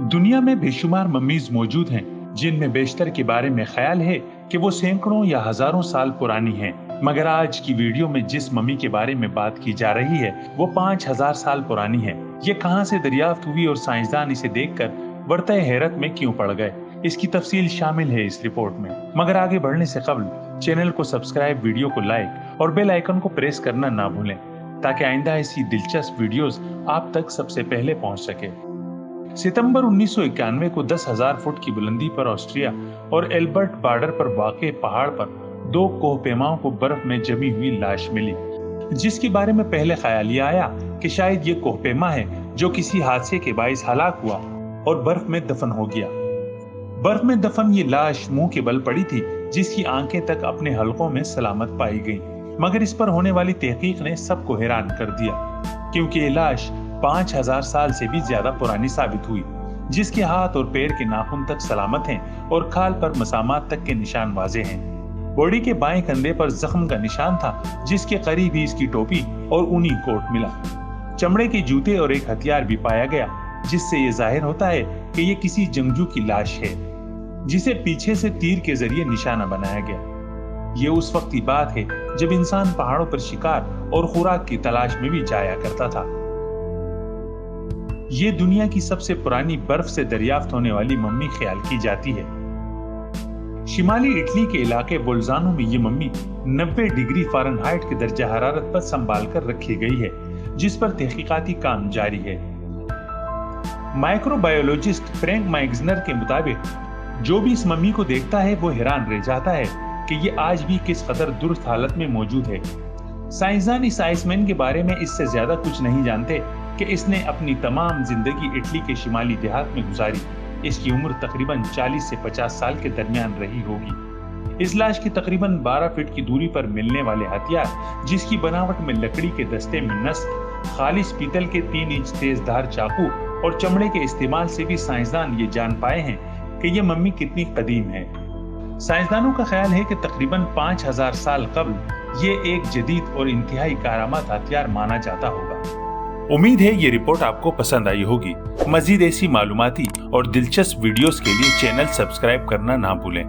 दुनिया में बेशुमार मम्मीज मौजूद हैं जिनमें बेशतर के बारे में ख्याल है कि वो सैकड़ों या हजारों साल पुरानी हैं। मगर आज की वीडियो में जिस मम्मी के बारे में बात की जा रही है वो 5000 साल पुरानी है। ये कहां से दरियाफ्त हुई और साइंसदान इसे देखकर बरते हैरत में क्यों पड़ गए, इसकी तफसील शामिल है इस रिपोर्ट में। मगर आगे बढ़ने से कबल चैनल को सब्सक्राइब, वीडियो को लाइक और बेल आइकन को प्रेस करना ना भूलें ताकि आइंदा ऐसी दिलचस्प वीडियोस आप तक सबसे पहले पहुंच सके। सितंबर 1991 को 10,000 फुट की बुलंदी पर ऑस्ट्रिया और एल्बर्ट बॉर्डर पर वाक़े पहाड़ पर 2 कोहपेमाओं को बर्फ में जमी हुई लाश मिली, जिसके बारे में पहले ख्याल ये आया कि शायद ये कोहपेमा है जो किसी हादसे के बाइस हलाक हुआ और बर्फ में दफन हो गया। बर्फ में दफन ये लाश मुंह के बल पड़ी थी, जिसकी आंखें तक अपने हलकों में सलामत पाई गई। मगर इस पर होने वाली तहकीक ने सबको हैरान कर दिया, क्योंकि ये लाश 5000 साल से भी ज्यादा पुरानी साबित हुई, जिसके हाथ और पैर के नाखून तक सलामत हैं और खाल पर मसामात तक के निशान वाज़ेह हैं। बॉडी के बाएं कंधे पर जख्म का निशान था, जिसके करीब ही इसकी टोपी और ऊनी कोट मिला। चमड़े के जूते और एक हथियार भी पाया गया, जिससे ये जाहिर होता है कि ये किसी जंगजू की लाश है, जिसे पीछे से तीर के जरिए निशाना बनाया गया। ये उस वक्त की बात है जब इंसान पहाड़ों पर शिकार और खुराक की तलाश में भी जाया करता था। ये दुनिया की सबसे पुरानी बर्फ से दरियाफ्त होने वाली मम्मी ख्याल की जाती है। शिमाली इटली के इलाके बोल्जानो में ये मम्मी 90 डिग्री फ़ारेनहाइट के दर्जा हरारत पर संभाल कर रखी गई है, जिस पर तहकीकाती काम जारी है। माइक्रोबायोलॉजिस्ट फ्रैंक माइग्जनर के मुताबिक जो भी इस मम्मी को देखता है वो हैरान रह जाता है कि ये आज भी किस कदर दुरुस्त हालत में मौजूद है। साइंसदान इस आइसमैन के बारे में इससे ज्यादा कुछ नहीं जानते कि इसने अपनी तमाम जिंदगी इटली के शिमाली देहात में गुजारी। इसकी उम्र तकरीबन 40 से 50 साल के दरमियान रही होगी। इस लाश की तकरीबन 12 फीट की दूरी पर मिलने वाले हथियार, जिसकी बनावट में लकड़ी के दस्ते में नस्क, खालिश पीतल के 3 इंच तेजधार चाकू और चमड़े के इस्तेमाल से भी साइंसदान ये जान पाए हैं कि ये मम्मी कितनी कदीम है। साइंसदानों का ख्याल है कि तकरीबन 5000 साल कबल ये एक जदीद और इंतहाई कारामत हथियार माना जाता होगा। उम्मीद है ये रिपोर्ट आपको पसंद आई होगी। मजीद ऐसी मालूमाती और दिलचस्प वीडियोस के लिए चैनल सब्सक्राइब करना ना भूलें।